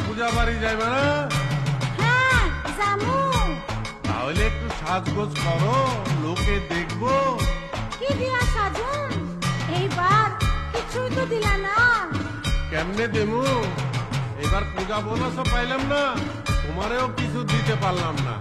পূজা বাড়ি যাইবে না? হ্যাঁ জামু। তাহলে একটু সাজগোজ করো, লোকে দেখবো। কি দিয়া সাজুন? এইবার কিছুই তো দিলা না। কেমনে দেমু? এবার পূজা বোনাসও পাইলাম না, তোমারেও কিছু দিতে পারলাম না।